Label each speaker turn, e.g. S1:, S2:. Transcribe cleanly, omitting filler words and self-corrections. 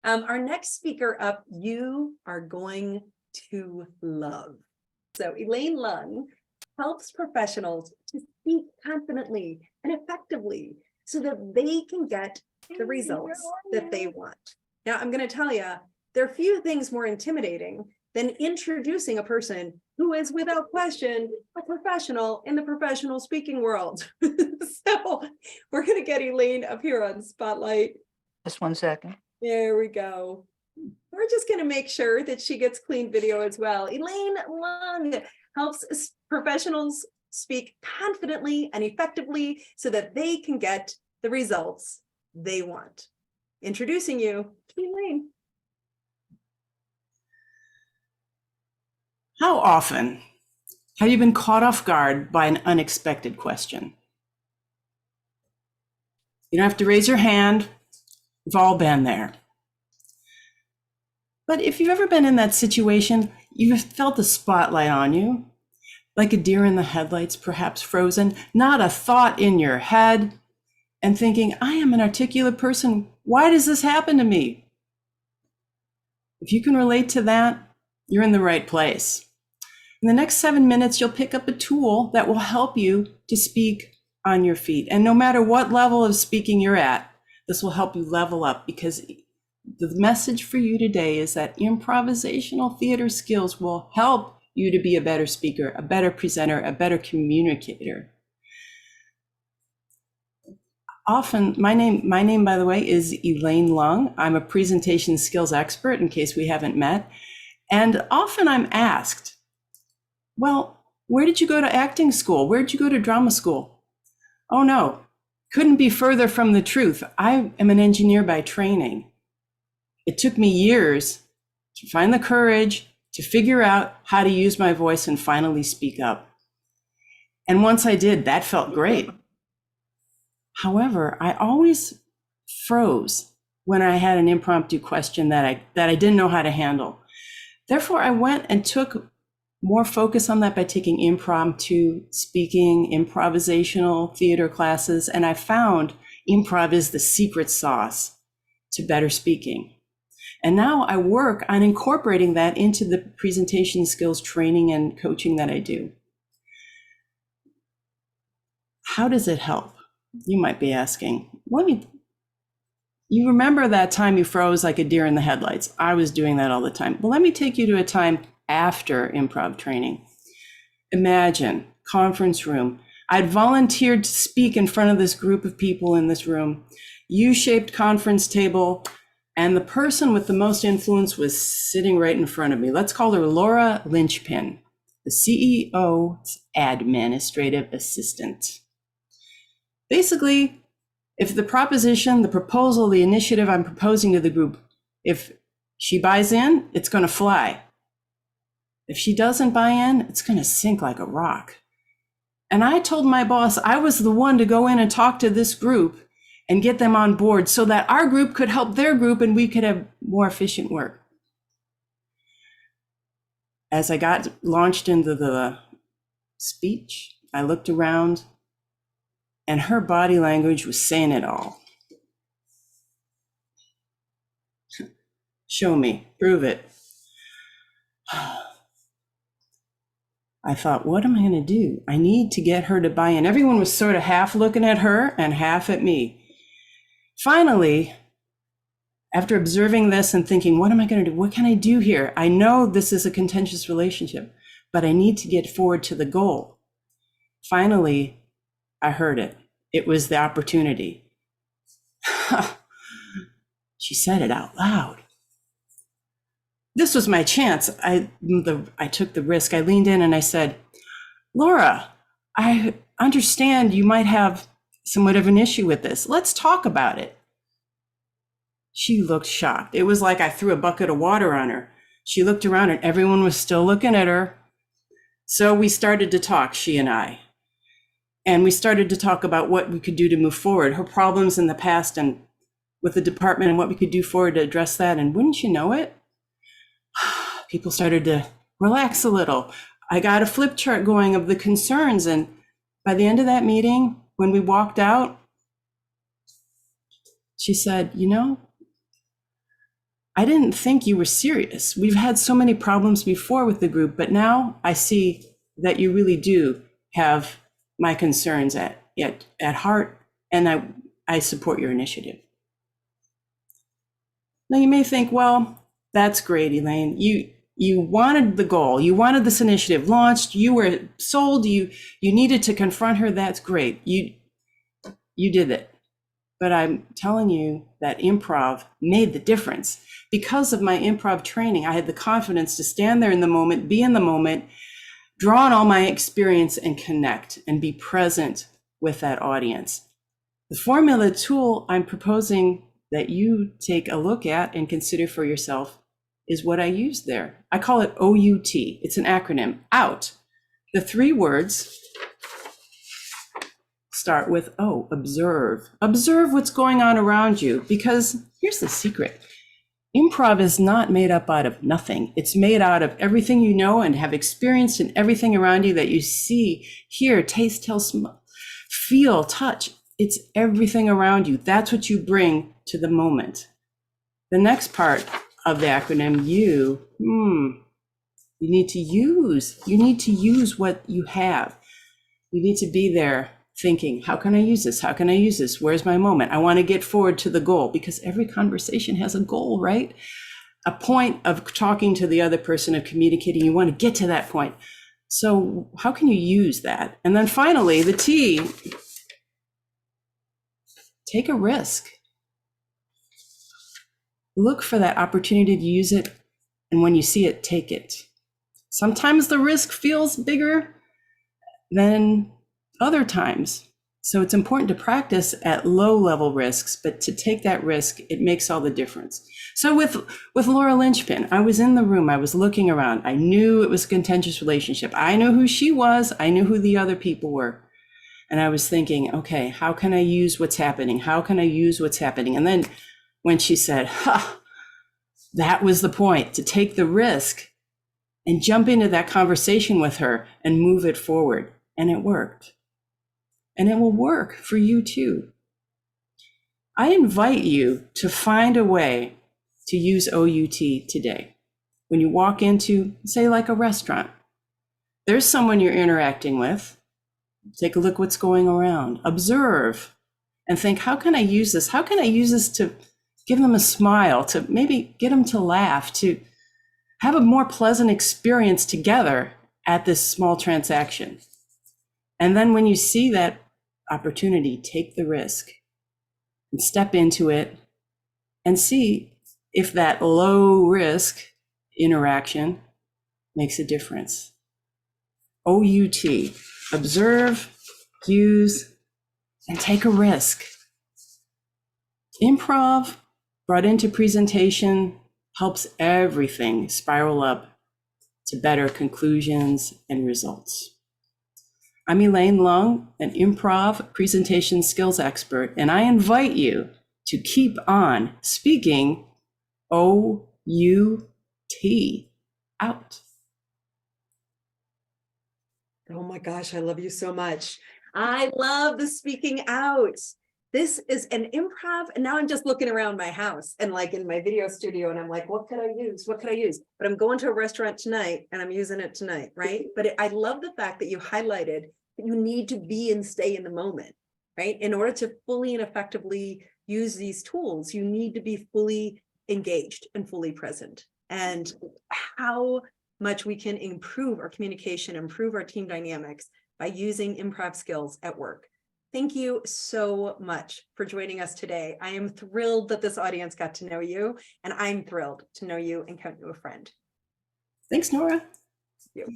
S1: Our next speaker up, you are going to love. So Elaine Lung helps professionals to speak confidently and effectively so that they can get the results that they want. Now, I'm going to tell you, there are few things more intimidating than introducing a person who is, without question, a professional in the professional speaking world. So we're going to get Elaine up here on Spotlight.
S2: Just 1 second.
S1: There we go. We're just going to make sure that she gets clean video as well. Elaine Lung helps professionals speak confidently and effectively so that they can get the results they want. Introducing you to Elaine.
S3: How often have you been caught off guard by an unexpected question? You don't have to raise your hand. We've all been there. But if you've ever been in that situation, you've felt the spotlight on you, like a deer in the headlights, perhaps frozen, not a thought in your head, and thinking, I am an articulate person. Why does this happen to me? If you can relate to that, you're in the right place. In the next 7 minutes, you'll pick up a tool that will help you to speak on your feet. And no matter what level of speaking you're at, this will help you level up, because the message for you today is that improvisational theater skills will help you to be a better speaker, a better presenter, a better communicator. Often, my name, by the way, is Elaine Lung. I'm a presentation skills expert, in case we haven't met. And often I'm asked, well, where did you go to acting school? Where did you go to drama school? Oh no, couldn't be further from the truth. I am an engineer by training. It took me years to find the courage to figure out how to use my voice and finally speak up. And once I did, that felt great. However, I always froze when I had an impromptu question that I didn't know how to handle. Therefore, I went and took more focus on that by taking impromptu speaking, improvisational theater classes, and I found improv is the secret sauce to better speaking. And now I work on incorporating that into the presentation skills training and coaching that I do. How does it help? You might be asking. You remember that time you froze like a deer in the headlights? I was doing that all the time. Well, let me take you to a time after improv training. Imagine, conference room. I'd volunteered to speak in front of this group of people in this room, U-shaped conference table, and the person with the most influence was sitting right in front of me. Let's call her Laura Lynchpin, the CEO's administrative assistant. Basically, if the proposition, the proposal, the initiative I'm proposing to the group, if she buys in, it's going to fly. If she doesn't buy in, it's going to sink like a rock. And I told my boss I was the one to go in and talk to this group and get them on board so that our group could help their group and we could have more efficient work. As I got launched into the speech, I looked around and her body language was saying it all. Show me, prove it. I thought, what am I going to do? I need to get her to buy in. Everyone was sort of half looking at her and half at me. Finally, after observing this and thinking, what am I going to do? What can I do here? I know this is a contentious relationship, but I need to get forward to the goal. Finally, I heard it. It was the opportunity. She said it out loud. This was my chance. I took the risk. I leaned in and I said, Laura, I understand you might have somewhat of an issue with this. Let's talk about it. She looked shocked. It was like I threw a bucket of water on her. She looked around and everyone was still looking at her. So we started to talk, she and I. And we started to talk about what we could do to move forward, her problems in the past and with the department and what we could do forward to address that. And wouldn't you know it? People started to relax a little. I got a flip chart going of the concerns. And by the end of that meeting, when we walked out, she said, you know, I didn't think you were serious. We've had so many problems before with the group, but now I see that you really do have my concerns at heart, and I support your initiative. Now you may think, well, that's great, Elaine. You wanted the goal, you wanted this initiative launched, you were sold, you needed to confront her. That's great. You did it. But I'm telling you that improv made the difference. Because of my improv training, I had the confidence to stand there in the moment, be in the moment, draw on all my experience and connect and be present with that audience. The formula tool I'm proposing that you take a look at and consider for yourself is what I use there. I call it OUT. It's an acronym, OUT. The 3 words start with O, observe. Observe what's going on around you, because here's the secret. Improv is not made up out of nothing. It's made out of everything you know and have experienced, and everything around you that you see, hear, taste, smell, feel, touch. It's everything around you. That's what you bring to the moment. The next part of the acronym, you need to use what you have. You need to be there thinking, how can I use this? How can I use this? Where's my moment? I want to get forward to the goal, because every conversation has a goal, right? A point of talking to the other person, of communicating. You want to get to that point. So how can you use that? And then finally, the T, take a risk. Look for that opportunity to use it. And when you see it, take it. Sometimes the risk feels bigger than other times. So it's important to practice at low level risks, but to take that risk, it makes all the difference. So with Laura Lynchpin, I was in the room, I was looking around. I knew it was a contentious relationship. I knew who she was. I knew who the other people were. And I was thinking, okay, how can I use what's happening? How can I use what's happening? And then when she said, that was the point, to take the risk and jump into that conversation with her and move it forward. And it worked. And it will work for you too. I invite you to find a way to use OUT today. When you walk into, say, like a restaurant, there's someone you're interacting with. Take a look what's going around. Observe and think, how can I use this? How can I use this to give them a smile, to maybe get them to laugh, to have a more pleasant experience together at this small transaction? And then when you see that opportunity, take the risk and step into it and see if that low risk interaction makes a difference. OUT, observe, use, and take a risk. Improv brought into presentation helps everything spiral up to better conclusions and results. I'm Elaine Lung, an improv presentation skills expert, and I invite you to keep on speaking OUT, out.
S1: Oh my gosh, I love you so much. I love the speaking out. This is an improv, and now I'm just looking around my house and like in my video studio, and I'm like, what could I use? What could I use? But I'm going to a restaurant tonight and I'm using it tonight, right? But I love the fact that you highlighted that you need to be and stay in the moment, right? In order to fully and effectively use these tools, you need to be fully engaged and fully present. And how much we can improve our communication, improve our team dynamics by using improv skills at work. Thank you so much for joining us today. I am thrilled that this audience got to know you, and I'm thrilled to know you and count you a friend.
S3: Thanks, Nora.
S1: Thank you.